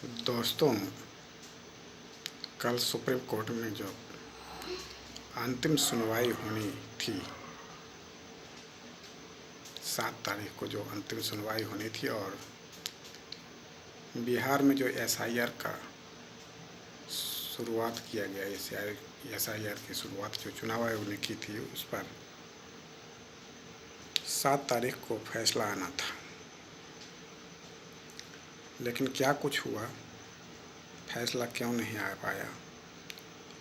दोस्तों, कल supreme court में जो अंतिम सुनवाई होनी थी, 7 तारीख को जो अंतिम सुनवाई होनी थी, और बिहार में जो एसआईआर का शुरुआत किया गया, एसआईआर की शुरुआत जो चुनाव आयोग ने की थी, उस पर 7 तारीख को फैसला आना था। लेकिन क्या कुछ हुआ, फैसला क्यों नहीं आ पाया,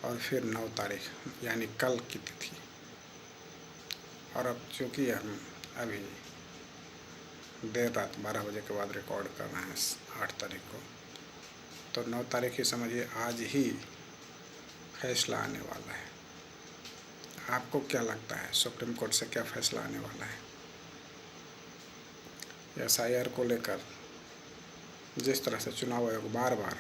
और फिर 9 तारीख यानी कल की तिथि, और अब चूँकि हम अभी देर रात 12 बजे के बाद रिकॉर्ड कर रहे हैं 8 तारीख को, तो 9 तारीख ही समझिए, आज ही फैसला आने वाला है। आपको क्या लगता है, सुप्रीम कोर्ट से क्या फैसला आने वाला है? एसआईआर को लेकर जिस तरह से चुनाव आयोग बार बार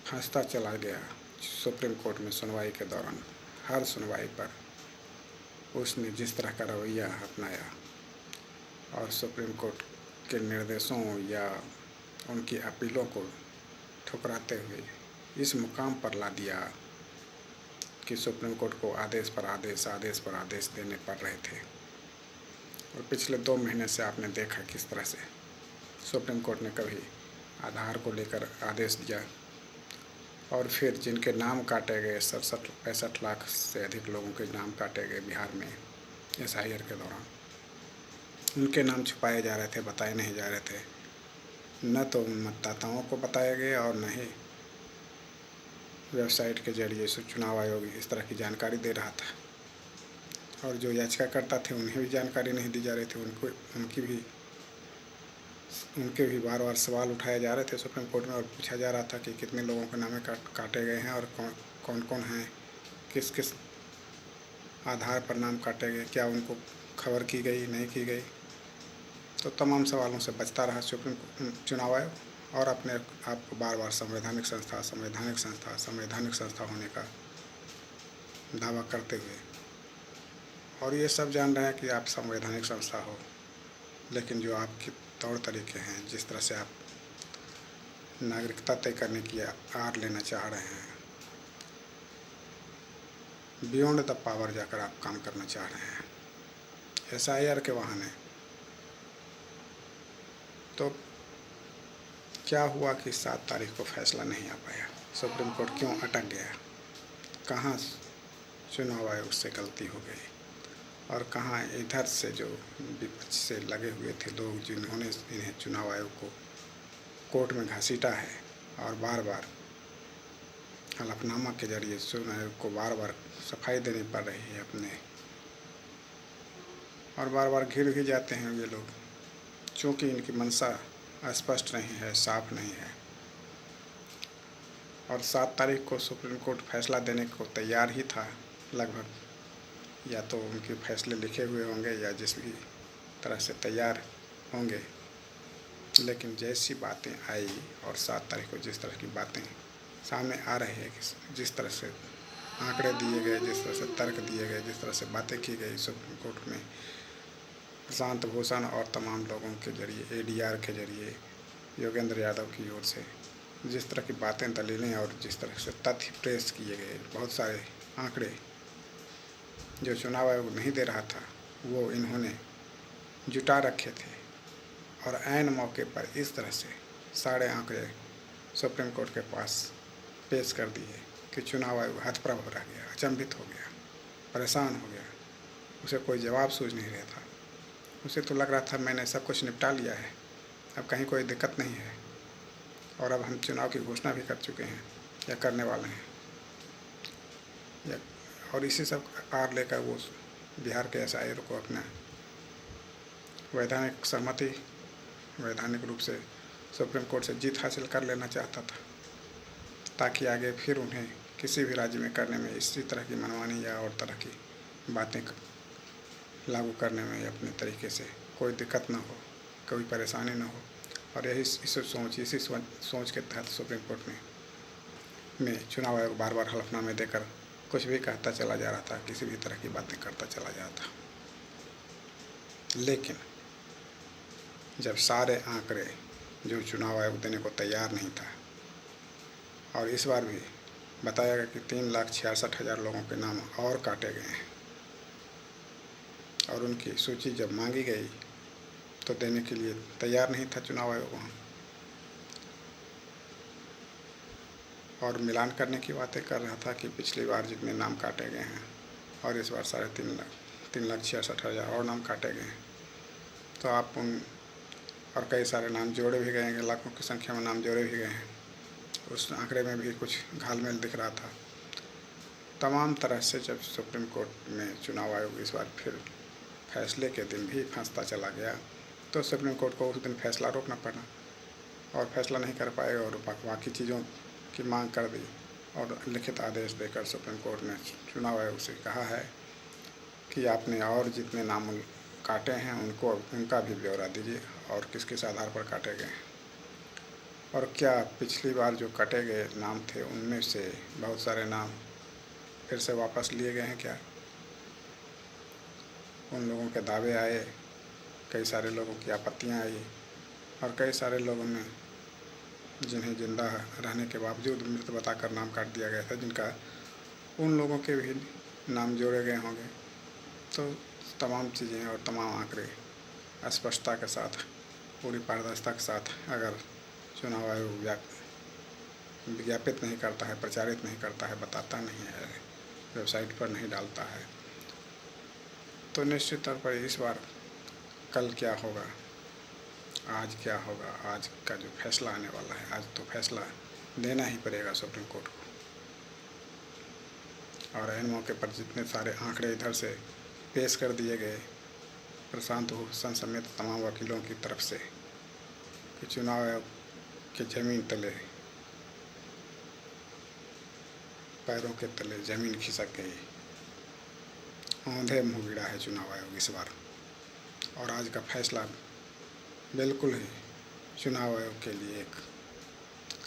फंसता चला गया सुप्रीम कोर्ट में सुनवाई के दौरान, हर सुनवाई पर उसने जिस तरह का रवैया अपनाया और सुप्रीम कोर्ट के निर्देशों या उनकी अपीलों को ठुकराते हुए इस मुकाम पर ला दिया कि सुप्रीम कोर्ट को आदेश पर आदेश देने पड़ रहे थे। और पिछले 2 महीने से आपने देखा किस तरह से सुप्रीम कोर्ट ने कभी आधार को लेकर आदेश दिया, और फिर जिनके नाम काटे गए, 65 लाख से अधिक लोगों के नाम काटे गए बिहार में एसआईआर के दौरान, उनके नाम छुपाए जा रहे थे, बताए नहीं जा रहे थे। न तो मतदाताओं को बताया गया और न ही वेबसाइट के जरिए चुनाव आयोग इस तरह की जानकारी दे रहा था। और जो याचिकाकर्ता थे उन्हें भी जानकारी नहीं दी जा रही थी। उनके भी बार बार सवाल उठाए जा रहे थे सुप्रीम कोर्ट में, और पूछा जा रहा था कि कितने लोगों के नाम काटे गए हैं और कौन कौन हैं, किस किस आधार पर नाम काटे गए, क्या उनको खबर की गई, नहीं की गई। तो तमाम सवालों से बचता रहा सुप्रीम चुनाव आयोग, और अपने आप को बार बार संवैधानिक संस्था होने का दावा करते हुए, और ये सब जान रहे हैं कि आप संवैधानिक संस्था हो, लेकिन जो आपके तौर तरीके हैं, जिस तरह से आप नागरिकता तय करने की आड़ लेना चाह रहे हैं, बियॉन्ड द पावर जाकर आप काम करना चाह रहे हैं एसआईआर के बहाने। तो क्या हुआ कि 7 तारीख को फैसला नहीं आ पाया? सुप्रीम कोर्ट क्यों अटक गया? कहाँ चुनाव आयोग से गलती हो गई, और कहाँ इधर से जो विपक्ष से लगे हुए थे लोग, जिन्होंने इन्हें चुनाव आयोग को कोर्ट में घसीटा है, और बार बार हलफनामा के जरिए चुनाव आयोग को बार बार सफाई देनी पड़ रही है अपने, और बार बार घिर भी जाते हैं ये लोग, चूँकि इनकी मंशा स्पष्ट नहीं है, साफ नहीं है। और 7 तारीख को सुप्रीम कोर्ट फैसला देने को तैयार ही था लगभग, या तो उनके फैसले लिखे हुए होंगे या जिस भी तरह से तैयार होंगे। लेकिन जैसी बातें आई और 7 तारीख को जिस तरह की बातें सामने आ रही है, कि जिस तरह से आंकड़े दिए गए, जिस तरह से तर्क दिए गए, जिस तरह से बातें की गई सुप्रीम कोर्ट में प्रशांत भूषण और तमाम लोगों के जरिए, एडीआर के जरिए, योगेंद्र यादव की ओर से जिस तरह की बातें, दलीलें और जिस तरह से तथ्य पेश किए गए, बहुत सारे आंकड़े जो चुनाव आयोग नहीं दे रहा था, वो इन्होंने जुटा रखे थे, और ऐन मौके पर इस तरह से सारे आंकड़े सुप्रीम कोर्ट के पास पेश कर दिए कि चुनाव आयोग हतप्रभ हो रह गया, अचंभित हो गया, परेशान हो गया। उसे कोई जवाब सूझ नहीं रहा था। उसे तो लग रहा था मैंने सब कुछ निपटा लिया है, अब कहीं कोई दिक्कत नहीं है, और अब हम चुनाव की घोषणा भी कर चुके हैं या करने वाले हैं, और इसी सब आड़ लेकर वो बिहार के एसआईआर को अपना वैधानिक रूप से सुप्रीम कोर्ट से जीत हासिल कर लेना चाहता था, ताकि आगे फिर उन्हें किसी भी राज्य में करने में इसी तरह की मनमानी या और तरह की बातें लागू करने में अपने तरीके से कोई दिक्कत ना हो, कोई परेशानी ना हो। और इसी सोच के तहत सुप्रीम कोर्ट में चुनाव आयोग बार बार हलफनामे देकर कुछ भी कहता चला जा रहा था, किसी भी तरह की बातें करता चला जा रहा था। लेकिन जब सारे आंकड़े जो चुनाव आयोग देने को तैयार नहीं था। और इस बार भी बताया गया कि 3,66,000 लोगों के नाम और काटे गए हैं, और उनकी सूची जब मांगी गई तो देने के लिए तैयार नहीं था चुनाव आयोग वहाँ। और मिलान करने की बातें कर रहा था कि पिछली बार जितने नाम काटे गए हैं और इस बार 3,66,000 और नाम काटे गए हैं, तो आप उन और कई सारे नाम जोड़े भी गए हैं, लाखों की संख्या में नाम जोड़े भी गए हैं। उस आंकड़े में भी कुछ घालमेल दिख रहा था। तमाम तरह से जब सुप्रीम कोर्ट में चुनाव आयोग इस बार फिर फैसले के दिन भी फंसता चला गया, तो सुप्रीम कोर्ट को उस दिन फैसला रोकना पड़ा और फैसला नहीं कर पाए और बाकी चीज़ों की मांग कर दी। और लिखित आदेश देकर सुप्रीम कोर्ट ने चुनाव आयोग से कहा है कि आपने और जितने नाम काटे हैं उनका भी ब्यौरा दीजिए और किस किस आधार पर काटे गए हैं, और क्या पिछली बार जो कटे गए नाम थे उनमें से बहुत सारे नाम फिर से वापस लिए गए हैं क्या। उन लोगों के दावे आए, कई सारे लोगों की आपत्तियां आई, और कई सारे लोगों ने जिन्हें जिंदा रहने के बावजूद मृत बताकर नाम काट दिया गया था, जिनका उन लोगों के भी नाम जोड़े गए होंगे। तो तमाम चीज़ें और तमाम आंकड़े स्पष्टता के साथ, पूरी पारदर्शिता के साथ अगर चुनाव आयोग विज्ञापित नहीं करता है, प्रचारित नहीं करता है, बताता नहीं है, वेबसाइट पर नहीं डालता है, तो निश्चित तौर पर इस बार कल क्या होगा, आज क्या होगा, आज का जो फैसला आने वाला है, आज तो फैसला देना ही पड़ेगा सुप्रीम कोर्ट को। और ऐन मौके पर जितने सारे आंकड़े इधर से पेश कर दिए गए प्रशांत भूषण समेत तमाम वकीलों की तरफ से कि चुनाव आयोग के ज़मीन तले, पैरों के तले ज़मीन खिसक गई, औंधे मुँह गिरा है चुनाव आयोग इस बार। और आज का फैसला बिल्कुल ही चुनाव आयोग के लिए एक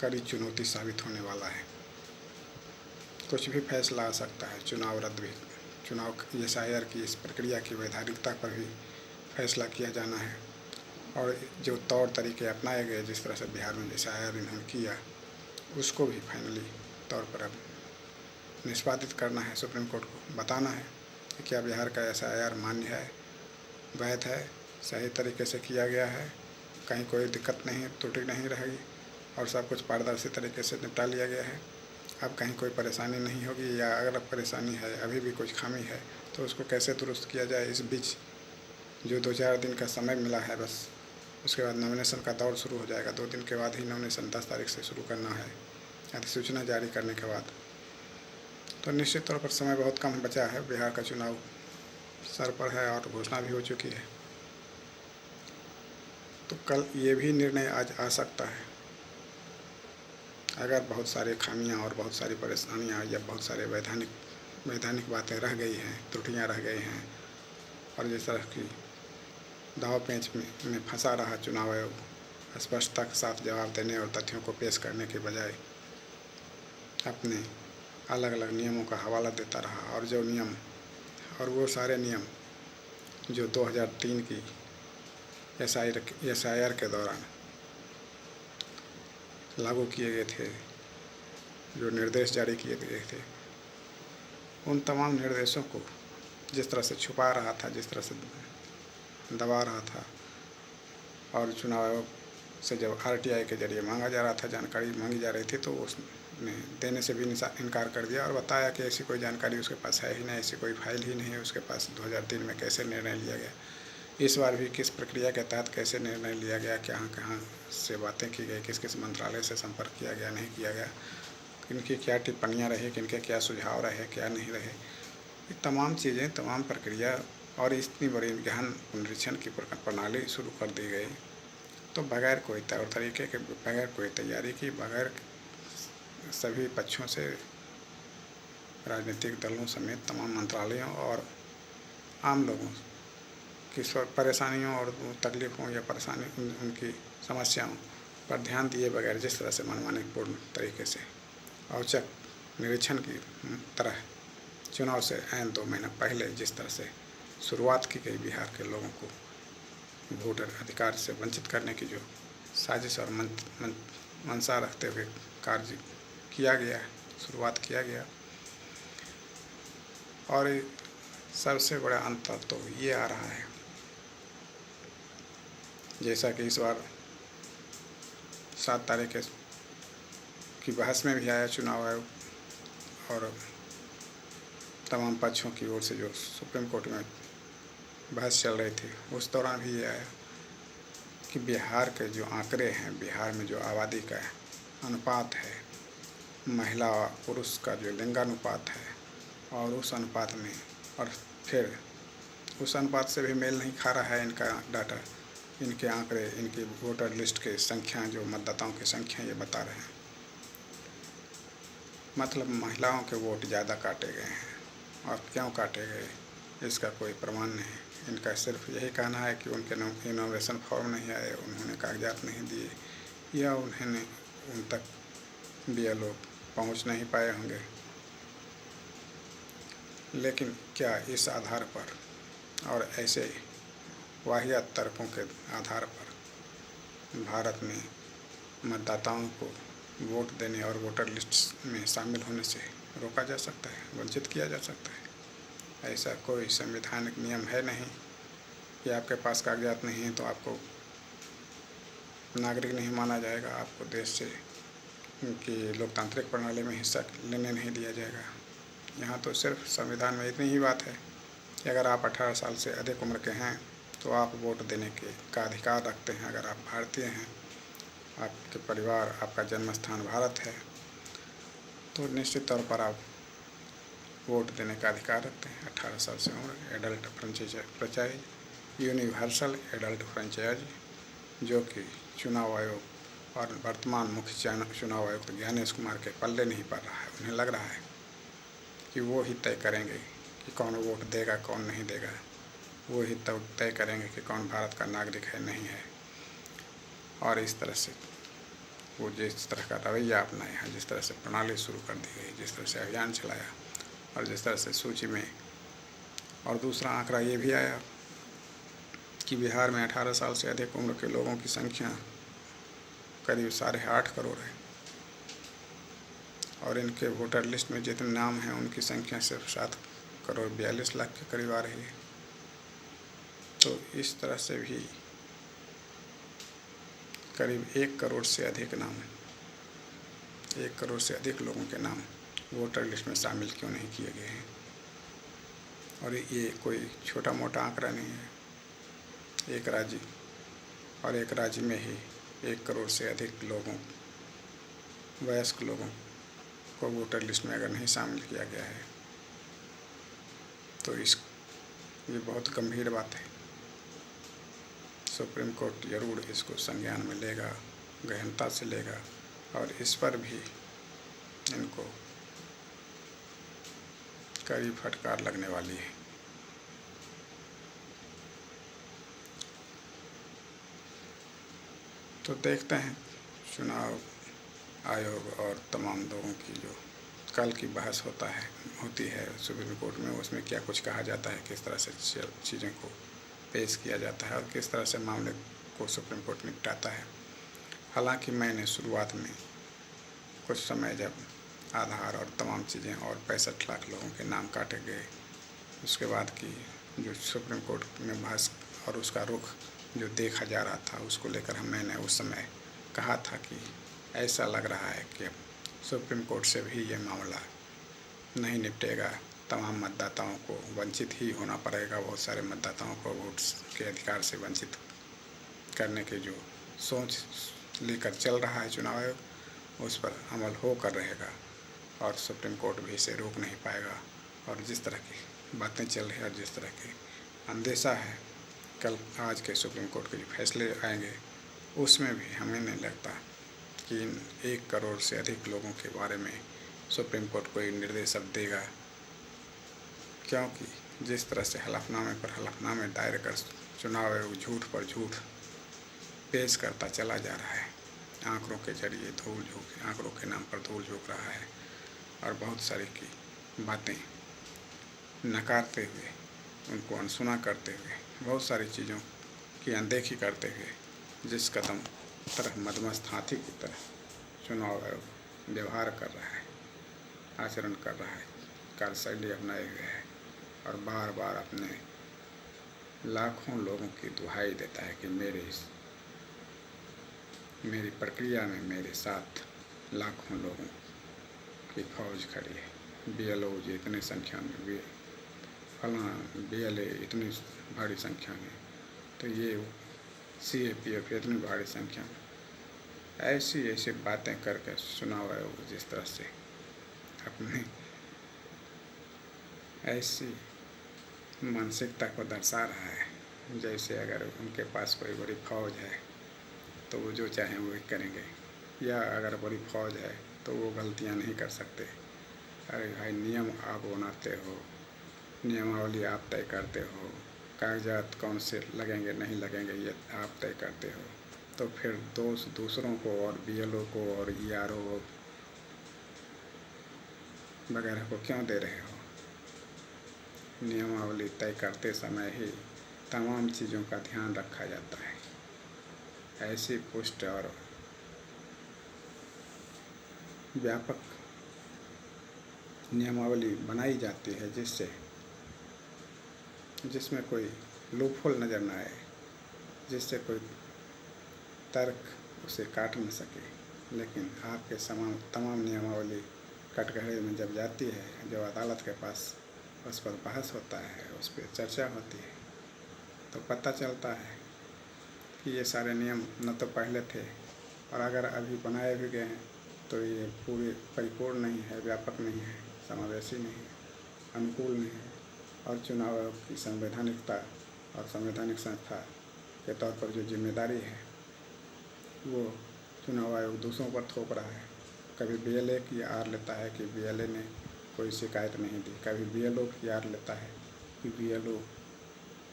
कड़ी चुनौती साबित होने वाला है। कुछ भी फैसला आ सकता है, चुनाव रद्द भी, चुनाव SIR की इस प्रक्रिया की वैधानिकता पर भी फैसला किया जाना है। और जो तौर तरीके अपनाए गए, जिस तरह से बिहार में SIR इन्होंने किया, उसको भी फाइनली तौर पर अब निष्पादित करना है। सुप्रीम कोर्ट को बताना है कि क्या बिहार का SIR मान्य है, वैध है, सही तरीके से किया गया है, कहीं कोई दिक्कत नहीं, त्रुटि नहीं रहेगी और सब कुछ पारदर्शी तरीके से निपटा लिया गया है। अब कहीं कोई परेशानी नहीं होगी, या अगर परेशानी है, अभी भी कुछ खामी है, तो उसको कैसे दुरुस्त किया जाए। इस बीच जो 2-4 दिन का समय मिला है बस, उसके बाद नॉमिनेशन का दौर शुरू हो जाएगा। 2 दिन के बाद ही नॉमिनेशन 10 तारीख से शुरू करना है, अधिसूचना जारी करने के बाद। तो निश्चित तौर पर समय बहुत कम बचा है, बिहार का चुनाव सर पर है और घोषणा भी हो चुकी है। तो कल ये भी निर्णय आज आ सकता है, अगर बहुत सारे खामियां और बहुत सारी परेशानियां या बहुत सारे वैधानिक बातें रह गई हैं, त्रुटियां रह गई हैं, और जिस तरह की दाव पेंच में फंसा रहा चुनाव आयोग, स्पष्टता के साथ जवाब देने और तथ्यों को पेश करने के बजाय अपने अलग अलग नियमों का हवाला देता रहा, और जो नियम और वो सारे नियम जो 2003 की SIR के दौरान लागू किए गए थे, जो निर्देश जारी किए गए थे, उन तमाम निर्देशों को जिस तरह से छुपा रहा था, जिस तरह से दबा रहा था, और चुनाव आयोग से जब RTI के जरिए मांगा जा रहा था, जानकारी मांगी जा रही थी, तो उसने देने से भी इनकार कर दिया और बताया कि ऐसी कोई जानकारी उसके पास है ही नहीं, ऐसी कोई फाइल ही नहीं है उसके पास। 2003 में कैसे निर्णय लिया गया, इस बार भी किस प्रक्रिया के तहत कैसे निर्णय लिया गया, कहाँ कहाँ से बातें की गई, किस किस मंत्रालय से संपर्क किया गया, नहीं किया गया, किनकी क्या टिप्पणियाँ रही, किनके क्या सुझाव रहे, क्या नहीं रहे, ये तमाम चीज़ें, तमाम प्रक्रिया, और इतनी बड़ी गहन पुनरीक्षण की प्रणाली शुरू कर दी गई, तो बगैर कोई तौर तरीके के, बगैर कोई तैयारी की, बगैर सभी पक्षों से, राजनीतिक दलों समेत तमाम मंत्रालयों और आम लोगों की परेशानियों और तकलीफ़ों या परेशानी उनकी समस्याओं पर ध्यान दिए बगैर जिस तरह से मनमानीपूर्ण तरीके से औचक निरीक्षण की तरह चुनाव से ऐन 2 महीना पहले जिस तरह से शुरुआत की गई बिहार के लोगों को वोट अधिकार से वंचित करने की जो साजिश और मंशा रखते हुए कार्य किया गया, शुरुआत किया गया। और सबसे बड़ा अंतर तो ये आ रहा है, जैसा कि इस बार 7 तारीख की बहस में भी आया चुनाव आयोग और तमाम पक्षों की ओर से जो सुप्रीम कोर्ट में बहस चल रही थी, उस दौरान भी ये आया कि बिहार के जो आंकड़े हैं, बिहार में जो आबादी का अनुपात है, महिला पुरुष का जो लिंगानुपात है, और उस अनुपात में और फिर उस अनुपात से भी मेल नहीं खा रहा है इनका डाटा, इनके आंकड़े, इनकी वोटर लिस्ट के संख्या, जो मतदाताओं की संख्या ये बता रहे हैं। मतलब महिलाओं के वोट ज़्यादा काटे गए हैं, और क्यों काटे गए इसका कोई प्रमाण नहीं। इनका सिर्फ यही कहना है कि उनके इनोवेशन फॉर्म नहीं आए, उन्होंने कागजात नहीं दिए, या उन्होंने उन तक BLO पहुंच नहीं पाए होंगे। लेकिन क्या इस आधार पर और ऐसे वाहियात तर्कों के आधार पर भारत में मतदाताओं को वोट देने और वोटर लिस्ट में शामिल होने से रोका जा सकता है, वंचित किया जा सकता है? ऐसा कोई संवैधानिक नियम है नहीं कि आपके पास कागजात नहीं है तो आपको नागरिक नहीं माना जाएगा, आपको देश से की लोकतांत्रिक प्रणाली में हिस्सा लेने नहीं दिया जाएगा। यहाँ तो सिर्फ संविधान में इतनी ही बात है कि अगर आप 18 साल से अधिक उम्र के हैं तो आप वोट देने का अधिकार रखते हैं। अगर आप भारतीय हैं, आपके परिवार, आपका जन्म स्थान भारत है, तो निश्चित तौर पर आप वोट देने का अधिकार रखते हैं। 18 साल से उम्र, adult franchise, universal adult franchise, जो कि चुनाव आयोग और वर्तमान मुख्य चुनाव आयुक्त ज्ञानेश कुमार के पल्ले नहीं पड़ रहा है। उन्हें लग रहा है कि वो ही तय करेंगे कि कौन वोट देगा, कौन नहीं देगा। वो ही तय करेंगे कि कौन भारत का नागरिक है, नहीं है। और इस तरह से वो जिस तरह का रवैया अपनाए हैं, जिस तरह से प्रणाली शुरू कर दी गई, जिस तरह से अभियान चलाया, और जिस तरह से सूची में, और दूसरा आंकड़ा ये भी आया कि बिहार में 18 साल से अधिक उम्र के लोगों की संख्या करीब 8.5 करोड़ है, और इनके वोटर लिस्ट में जितने नाम हैं उनकी संख्या सिर्फ 7 करोड़ 42 लाख के करीब आ रही है। तो इस तरह से भी करीब 1 करोड़ से अधिक नाम, 1 करोड़ से अधिक लोगों के नाम वोटर लिस्ट में शामिल क्यों नहीं किए गए हैं? और ये कोई छोटा मोटा आंकड़ा नहीं है। एक राज्य में ही 1 करोड़ से अधिक लोगों, वयस्क लोगों को वोटर लिस्ट में अगर नहीं शामिल किया गया है तो ये बहुत गंभीर बात है। सुप्रीम कोर्ट जरूर इसको संज्ञान में लेगा, गहनता से लेगा, और इस पर भी इनको कड़ी फटकार लगने वाली है। तो देखते हैं चुनाव आयोग और तमाम लोगों की जो कल की बहस होती है सुप्रीम कोर्ट में, उसमें क्या कुछ कहा जाता है, किस तरह से चीज़ों को पेश किया जाता है और किस तरह से मामले को सुप्रीम कोर्ट निपटाता है। हालांकि मैंने शुरुआत में कुछ समय जब आधार और तमाम चीज़ें और 65 लाख लोगों के नाम काटे गए, उसके बाद की जो सुप्रीम कोर्ट में बहस और उसका रुख जो देखा जा रहा था, उसको लेकर मैंने उस समय कहा था कि ऐसा लग रहा है कि अब सुप्रीम कोर्ट से भी ये मामला नहीं निपटेगा, तमाम मतदाताओं को वंचित ही होना पड़ेगा। बहुत सारे मतदाताओं को वोट के अधिकार से वंचित करने की जो सोच लेकर चल रहा है चुनाव आयोग, उस पर अमल होकर रहेगा और सुप्रीम कोर्ट भी इसे रोक नहीं पाएगा। और जिस तरह की बातें चल रही है और जिस तरह की अंदेशा है कल आज के सुप्रीम कोर्ट के जो फैसले आएंगे, उसमें भी हमें नहीं लगता कि इन 1 करोड़ से अधिक लोगों के बारे में सुप्रीम कोर्ट कोई निर्देश अब देगा, क्योंकि जिस तरह से हलफनामे पर हलफनामे दायर कर चुनाव आयोग झूठ पर झूठ पेश करता चला जा रहा है, आंकड़ों के जरिए आंकड़ों के नाम पर धूल झोंक रहा है, और बहुत सारी की बातें नकारते हुए, उनको अनसुना करते हुए, बहुत सारी चीज़ों की अनदेखी करते हुए जिस कदम तरह मदमस्त हाथी की तरह चुनाव आयोग व्यवहार कर रहा है, आचरण कर रहा है, कार्यशैली अपनाए हुए है और बार बार अपने लाखों लोगों की दुहाई देता है कि मेरी प्रक्रिया में मेरे साथ लाखों लोगों की फौज खड़ी है। BLO जी इतनी संख्या में, फलां BLA इतनी भारी संख्या में, तो ये CAPF इतनी भारी संख्या में, ऐसी ऐसी बातें करके चुनाव आयोग जिस तरह से अपनी ऐसी मानसिकता को दर्शा रहा है जैसे अगर उनके पास कोई बड़ी फौज है तो वो जो चाहें वो करेंगे, या अगर बड़ी फौज है तो वो गलतियां नहीं कर सकते। अरे भाई, नियम आप बनाते हो, नियमावली आप तय करते हो, कागजात कौन से लगेंगे नहीं लगेंगे ये आप तय करते हो, तो फिर दोष दूसरों को और BLO को और ERO वगैरह को क्यों दे रहे हो? नियमावली तय करते समय ही तमाम चीज़ों का ध्यान रखा जाता है। ऐसी पुष्ट और व्यापक नियमावली बनाई जाती है जिसमें कोई लूपहोल नज़र न आए, जिससे कोई तर्क उसे काट न सके। लेकिन आपके तमाम नियमावली कटघरे में जब जाती है, जब अदालत के पास उस पर बहस होता है, उस पर चर्चा होती है, तो पता चलता है कि ये सारे नियम न तो पहले थे, और अगर अभी बनाए भी गए हैं तो ये पूरे परिपूर्ण नहीं है, व्यापक नहीं है, समावेशी नहीं है, अनुकूल नहीं है, और चुनाव आयोग की संवैधानिकता और संवैधानिक संस्था के तौर पर जो जिम्मेदारी है वो चुनाव आयोग दूसरों पर थोप रहा है। कभी BLA की आड़ लेता है कि BLA ने कोई शिकायत नहीं दी, कभी BLO की आड़ लेता है कि BLO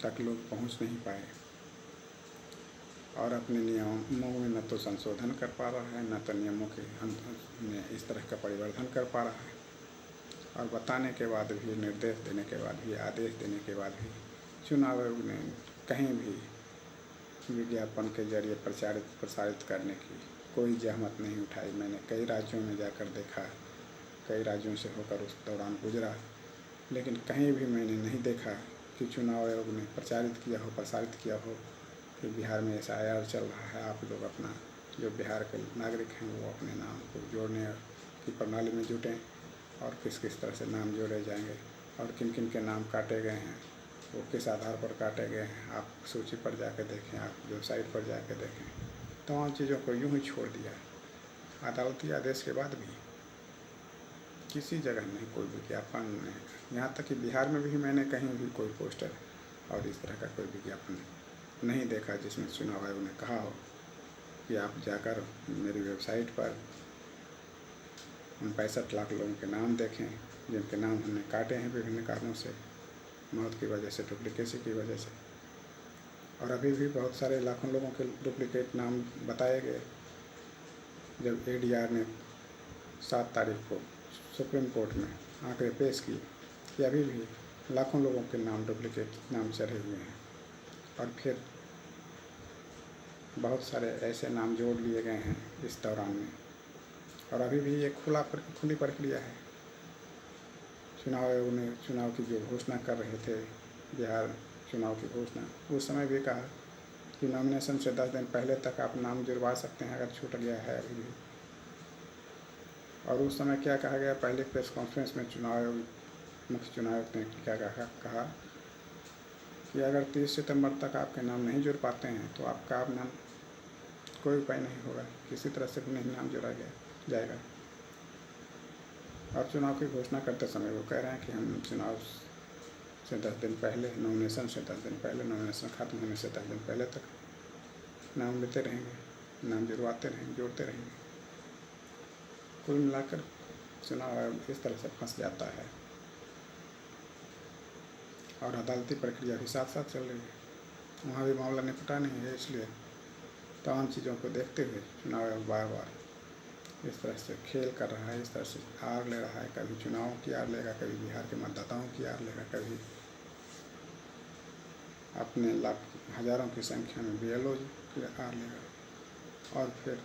तक लोग पहुंच नहीं पाए, और अपने नियमों में न तो संशोधन कर पा रहा है, न तो नियमों के में इस तरह का परिवर्तन कर पा रहा है। और बताने के बाद भी, निर्देश देने के बाद भी, आदेश देने के बाद भी चुनाव आयोग ने कहीं भी विज्ञापन के जरिए प्रसारित करने की कोई जहमत नहीं उठाई। मैंने कई राज्यों में जाकर देखा, कई राज्यों से होकर उस दौरान गुजरा, लेकिन कहीं भी मैंने नहीं देखा कि चुनाव आयोग ने प्रसारित किया हो कि बिहार में SIR चल रहा है, आप लोग अपना जो बिहार के नागरिक हैं वो अपने नाम को जोड़ने की प्रणाली में जुटें, और किस किस तरह से नाम जोड़े जाएंगे और किन किन के नाम काटे गए हैं, वो किस आधार पर काटे गए हैं, आप सूची पर जाकर देखें, आप वेबसाइट पर जाकर देखें। तमाम चीज़ों को यूं ही छोड़ दिया। अदालती आदेश के बाद भी किसी जगह नहीं कोई विज्ञापन नहीं, यहाँ तक कि बिहार में भी मैंने कहीं भी कोई पोस्टर और इस तरह का कोई विज्ञापन नहीं देखा जिसमें चुनाव आयोग ने कहा हो कि आप जाकर मेरी वेबसाइट पर उन 65 लाख लोगों के नाम देखें जिनके नाम हमने काटे हैं विभिन्न कारणों से, मौत की वजह से, डुप्लीकेसी की वजह से। और अभी भी बहुत सारे लाखों लोगों के डुप्लीकेट नाम बताए गए। जब ADR ने 7 तारीख को सुप्रीम कोर्ट में आंकड़े पेश किए कि अभी भी लाखों लोगों के नाम डुप्लीकेट नाम चढ़े हुए हैं, और फिर बहुत सारे ऐसे नाम जोड़ लिए गए हैं इस दौरान में, और अभी भी ये खुली प्रक्रिया है। चुनाव आयोग ने चुनाव की जो घोषणा कर रहे थे, बिहार चुनाव की घोषणा, उस समय भी कहा कि नॉमिनेशन से 10 दिन पहले तक आप नाम जुड़वा सकते हैं अगर छूट गया है अभी भी। और उस समय क्या कहा गया, पहले प्रेस कॉन्फ्रेंस में मुख्य चुनाव आयुक्त ने क्या कहा कि अगर 30 सितंबर तक आपके नाम नहीं जुड़ पाते हैं तो आपका नाम कोई उपाय नहीं होगा, किसी तरह से भी नहीं नाम जोड़ा जाएगा। और चुनाव की घोषणा करते समय वो कह रहे हैं कि हम चुनाव से 10 दिन पहले, नॉमिनेशन से 10 दिन पहले, नॉमिनेशन खत्म होने से 10 दिन पहले तक नाम लेते रहेंगे, नाम जुड़वाते रहेंगे, जोड़ते रहेंगे। कुल मिलाकर चुनाव आयोग इस तरह से फंस जाता है, और अदालती प्रक्रिया भी साथ साथ चल रही है। वहाँ भी मामला निपटा नहीं है, इसलिए तमाम चीज़ों को देखते हुए चुनाव आयोग बार बार इस तरह से खेल कर रहा है, इस तरह से आड़ ले रहा है। कभी चुनावों की आड़ लेगा, कभी बिहार के मतदाताओं की आड़ लेगा, कभी अपने हज़ारों की संख्या में BLO की आड़ लेगा, और फिर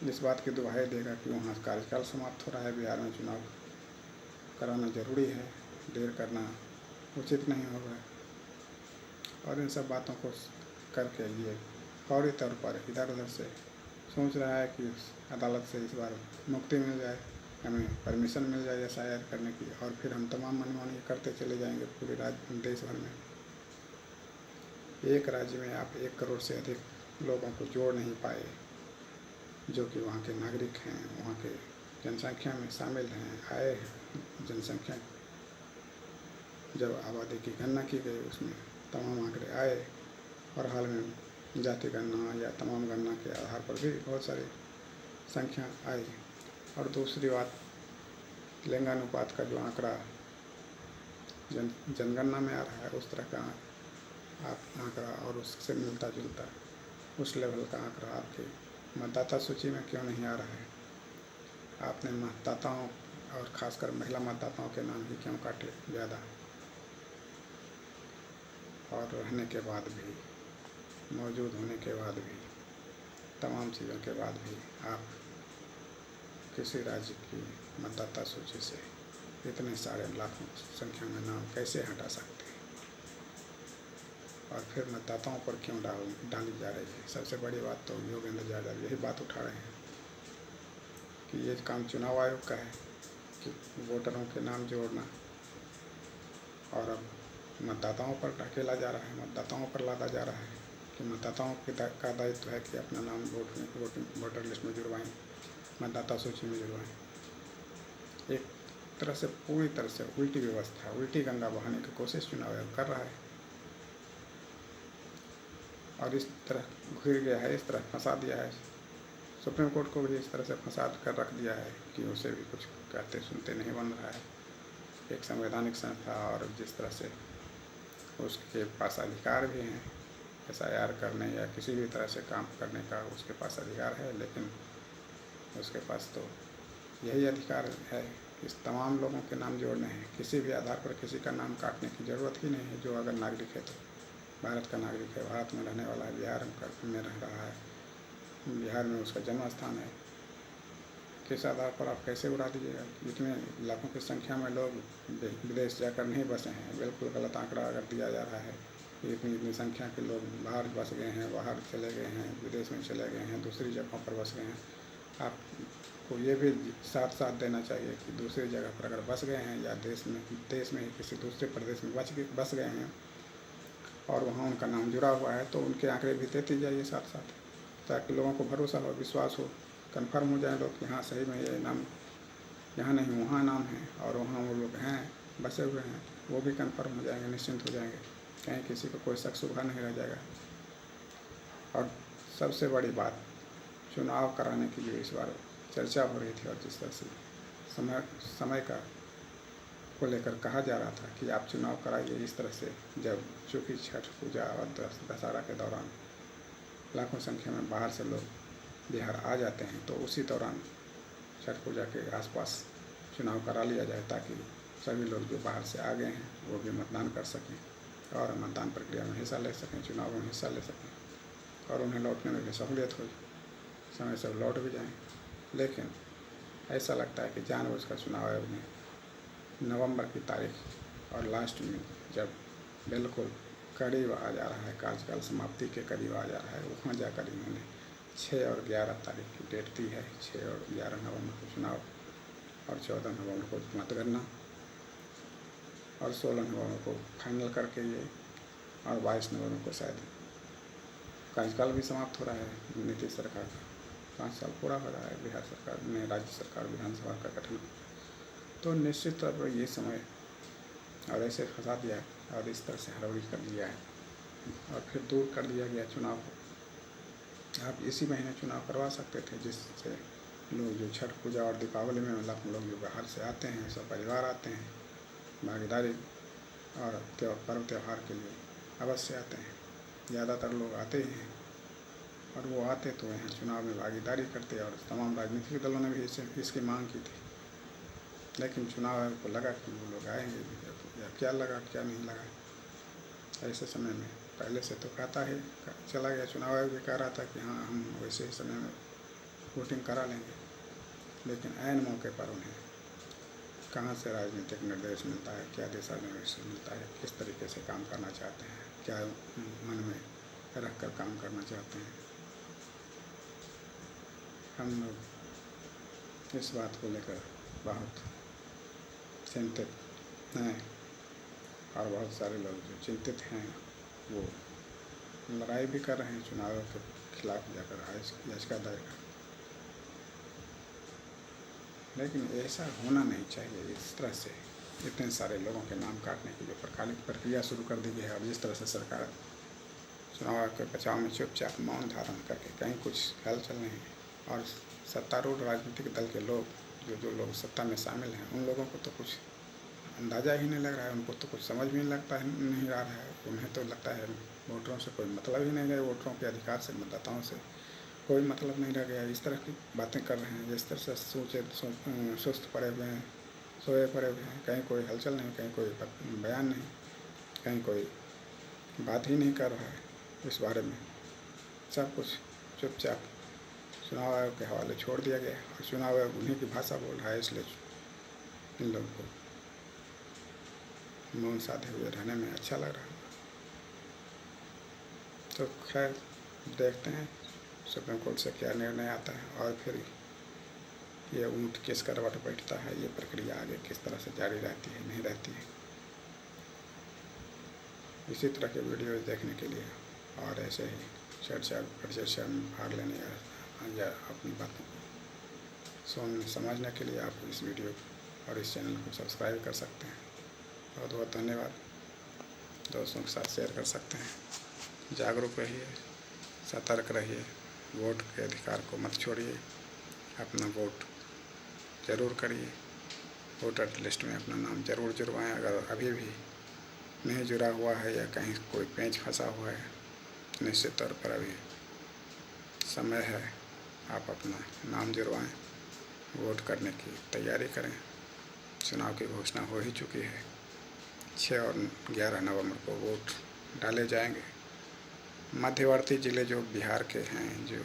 इस बात की दुहाई देगा कि वहाँ कार्यकाल समाप्त हो रहा है, बिहार में चुनाव कराना जरूरी है, देर करना उचित नहीं होगा। और इन सब बातों को करके ये फौरी तौर पर इधर उधर से सोच रहा है कि अदालत से इस बार मुक्ति मिल जाए, हमें परमिशन मिल जाए एफआईआर करने की, और फिर हम तमाम मनमानी करते चले जाएंगे पूरे देश भर में। एक राज्य में आप 1 करोड़ से अधिक लोगों को जोड़ नहीं पाए जो कि वहाँ के नागरिक हैं, वहाँ के जनसंख्या में शामिल हैं, आए हैं। जनसंख्या जब आबादी की गणना की गई उसमें तमाम आंकड़े आए, और हाल में जाति गणना या तमाम गणना के आधार पर भी बहुत सारी संख्या आई। और दूसरी बात, लिंगानुपात का जो आंकड़ा जनगणना में आ रहा है उस तरह का आंकड़ा और उससे मिलता जुलता उस लेवल का आंकड़ा आपके मतदाता सूची में क्यों नहीं आ रहा है? आपने मतदाताओं और खासकर महिला मतदाताओं के नाम ही क्यों काटे ज़्यादा? और रहने के बाद भी, मौजूद होने के बाद भी, तमाम चीज़ों के बाद भी आप किसी राज्य की मतदाता सूची से इतने सारे लाखों संख्या में नाम कैसे हटा सकते हैं? और फिर मतदाताओं पर क्यों डाली जा रही है? सबसे बड़ी बात तो योगेंद्र यादव यही बात उठा रहे हैं कि ये काम चुनाव आयोग का है कि वोटरों के नाम जोड़ना, और अब मतदाताओं पर ढकेला जा रहा है, मतदाताओं पर लादा जा रहा है कि मतदाताओं का दायित्व है कि अपना नाम वोटर लिस्ट में जुड़वाएं, मतदाता सूची में जुड़वाएं। एक तरह से पूरी तरह से उल्टी व्यवस्था, उल्टी गंगा बहाने की कोशिश चुनाव आयोग कर रहा है, और इस तरह घिर गया है, इस तरह फंसा दिया है। सुप्रीम कोर्ट को भी इस तरह से फंसा कर रख दिया है कि उसे भी कुछ कहते सुनते नहीं बन रहा है। एक संवैधानिक संस्था, और जिस तरह से उसके पास अधिकार भी हैं एफआईआर करने या किसी भी तरह से काम करने का उसके पास अधिकार है, लेकिन उसके पास तो यही अधिकार है कि तमाम लोगों के नाम जोड़ने हैं। किसी भी आधार पर किसी का नाम काटने की ज़रूरत ही नहीं है। जो अगर नागरिक है तो भारत का नागरिक है, भारत में रहने वाला है, बिहार में रह रहा है, बिहार में उसका जन्म स्थान है, किस आधार पर आप कैसे उड़ा दीजिएगा? इतने लाखों की संख्या में लोग विदेश जाकर नहीं बसे हैं। बिल्कुल गलत आंकड़ा अगर दिया जा रहा है कि इतनी संख्या के लोग बाहर बस गए हैं, बाहर चले गए हैं, विदेश में चले गए हैं, दूसरी जगहों पर बस गए हैं। आपको ये भी साथ साथ देना चाहिए कि दूसरी जगह पर अगर बस गए हैं या देश में ही किसी दूसरे प्रदेश में बस गए हैं और वहाँ उनका नाम जुड़ा हुआ है तो उनके आंकड़े भी देते जाइए साथ साथ, ताकि लोगों को भरोसा हो, विश्वास हो, कन्फर्म हो जाए लोग कि हाँ सही में ये नाम यहाँ नहीं वहाँ नाम है, और वहाँ वो लोग हैं बसे हुए हैं, वो भी कन्फर्म हो जाएंगे, निश्चिंत हो जाएंगे, कहीं किसी को कोई शक शुबा नहीं रह जाएगा। और सबसे बड़ी बात, चुनाव कराने की जो इस बार चर्चा हो रही थी और जिस तरह से समय का को लेकर कहा जा रहा था कि आप चुनाव कराइए इस तरह से, जब चूँकि छठ पूजा और दशहरा के दौरान लाखों संख्या में बाहर से लोग बिहार आ जाते हैं, तो उसी दौरान छठ पूजा के आसपास चुनाव करा लिया जाए ताकि सभी लोग जो बाहर से आ गए हैं वो भी मतदान कर सकें और मतदान प्रक्रिया में हिस्सा ले सकें, चुनाव में हिस्सा ले सकें, और उन्हें लौटने में भी सहूलियत हो, समय से लौट भी जाएं। लेकिन ऐसा लगता है कि जानबूझकर चुनाव आयोग ने नवंबर की तारीख और लास्ट में जब बिल्कुल करीब आ जा रहा है, कार्यकाल समाप्ति के करीब आ जा रहा है, वहाँ जाकर इन्होंने 6 और 11 तारीख की डेट दी है। 6 और 11 नवंबर को चुनाव, और 14 नवंबर को मतगणना, और 16 नवंबर को फाइनल करके ये, और 22 नवंबर को शायद कार्यकाल भी समाप्त हो रहा है नीतीश सरकार का। 5 साल पूरा हो रहा है बिहार सरकार ने, राज्य सरकार विधानसभा का गठन। तो निश्चित तौर पर ये समय और ऐसे फंसा दिया है और इस तरह से हड़बड़ी कर दिया है, और फिर दूर कर दिया गया चुनाव को। आप इसी महीने चुनाव करवा सकते थे, जिससे लोग जो छठ पूजा और दीपावली में लाखों लोग जो बाहर से आते हैं, सब परिवार आते हैं, भागीदारी और पर्व त्यौहार के लिए अवश्य आते हैं, ज़्यादातर लोग आते ही हैं, और वो आते तो यहाँ चुनाव में भागीदारी करते, और तमाम राजनीतिक दलों ने भी इसकी मांग की थी। लेकिन चुनाव आयोग को लगा कि वो लोग आएंगे, या क्या लगा क्या नहीं लगा। ऐसे समय में पहले से तो कहता ही चला गया। चुनाव आयोग भी कह रहा था कि हाँ हम वैसे ही समय में वोटिंग करा लेंगे, लेकिन ऐन मौके पर उन्हें कहाँ से राजनीतिक निर्देश मिलता है, क्या दिशा निर्देश मिलता है, किस तरीके से काम करना चाहते हैं, क्या मन में रख कर काम करना चाहते हैं। हम लोग इस बात को लेकर बहुत चिंतित हैं, और बहुत सारे लोग जो चिंतित हैं वो लड़ाई भी कर रहे हैं चुनाव के खिलाफ जाकर याचिका दायर कर। लेकिन ऐसा होना नहीं चाहिए। इस तरह से इतने सारे लोगों के नाम काटने की जो प्रक्रिया शुरू कर दी गई है, और जिस तरह से सरकार चुनाव के बचाव में चुपचाप मौन धारण करके कहीं कुछ हलचल नहीं, और सत्तारूढ़ राजनीतिक दल के लोग जो लोग सत्ता में शामिल हैं उन लोगों को तो कुछ अंदाज़ा ही नहीं लग रहा है, उनको तो कुछ समझ में लगता है नहीं आ रहा है। उन्हें तो लगता है वोटरों से कोई मतलब ही नहीं रहा, वोटरों के अधिकार से, मतदाताओं से कोई मतलब नहीं रह गया। इस तरह की बातें कर रहे हैं, जिस तरह से सुस्त पड़े हुए हैं, सोए पड़े हुए हैं। कहीं कोई हलचल नहीं, कहीं कोई बयान नहीं, कहीं कोई बात ही नहीं कर रहा है इस बारे में। सब कुछ चुपचाप चुनाव आयोग के हवाले छोड़ दिया गया, और चुनाव आयोग उन्हीं की भाषा बोल रहा है, इसलिए इन लोगों को मौन साधे हुए रहने में अच्छा लग रहा है। तो खैर देखते हैं सुप्रीम कोर्ट से क्या निर्णय आता है, और फिर ये ऊँट किस करवट बैठता है, ये प्रक्रिया आगे किस तरह से जारी रहती है नहीं रहती है। इसी तरह के वीडियो देखने के लिए और ऐसे ही परिचर्चा में भाग लेने या अपनी बातों को समझने के लिए आप इस वीडियो और इस चैनल को सब्सक्राइब कर सकते हैं। बहुत बहुत धन्यवाद। दोस्तों के साथ शेयर कर सकते हैं। जागरूक रहिए, सतर्क रहिए, वोट के अधिकार को मत छोड़िए, अपना वोट ज़रूर करिए, वोटर लिस्ट में अपना नाम ज़रूर जुड़वाएं। अगर अभी भी नहीं जुड़ा हुआ है या कहीं कोई पेंच फंसा हुआ है, निश्चित तौर पर अभी समय है, आप अपना नाम जुड़वाएं, वोट करने की तैयारी करें। चुनाव की घोषणा हो ही चुकी है, 6 और 11 नवंबर को वोट डाले जाएंगे। मध्यवर्ती ज़िले जो बिहार के हैं, जो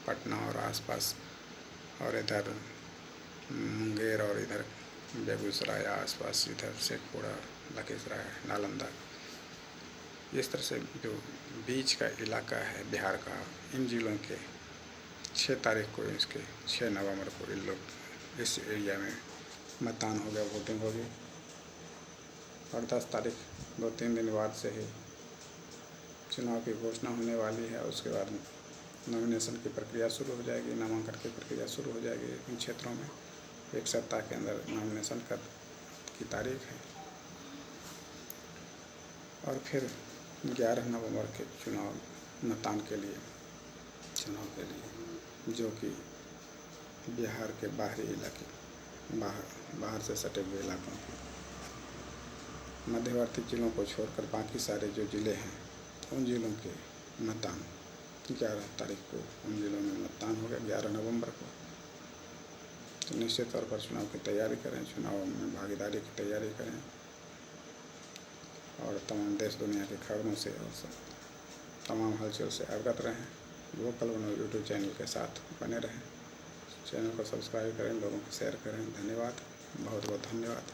पटना और आसपास और इधर मुंगेर और इधर बेगूसराय आसपास, इधर शेखपुरा, लखीसराय, नालंदा, इस तरह से जो बीच का इलाका है बिहार का, इन जिलों के 6 तारीख को, इसके 6 नवंबर को इन लोग इस एरिया में मतदान हो गया, वोटिंग होगी। और 10 तारीख 2-3 दिन बाद से ही चुनाव की घोषणा होने वाली है। उसके बाद नॉमिनेशन की प्रक्रिया शुरू हो जाएगी, नामांकन की प्रक्रिया शुरू हो जाएगी इन क्षेत्रों में। 1 सप्ताह के अंदर नॉमिनेशन की तारीख है, और फिर 11 नवंबर के मतदान के लिए जो कि बिहार के बाहरी इलाके, बाहर से सटे हुए इलाकों के मध्यवर्ती जिलों को छोड़कर बाकी सारे जो ज़िले हैं, उन जिलों के मतदान 11 तारीख को उन जिलों में मतदान होगा 11 नवंबर को। तो निश्चित तौर पर चुनाव की तैयारी करें, चुनाव में भागीदारी की तैयारी करें, और तमाम देश दुनिया की खबरों से और तमाम हलचल से अवगत रहें। वोकल बनो यूट्यूब चैनल के साथ बने रहें। चैनल को सब्सक्राइब करें, लोगों को शेयर करें। धन्यवाद, बहुत बहुत धन्यवाद।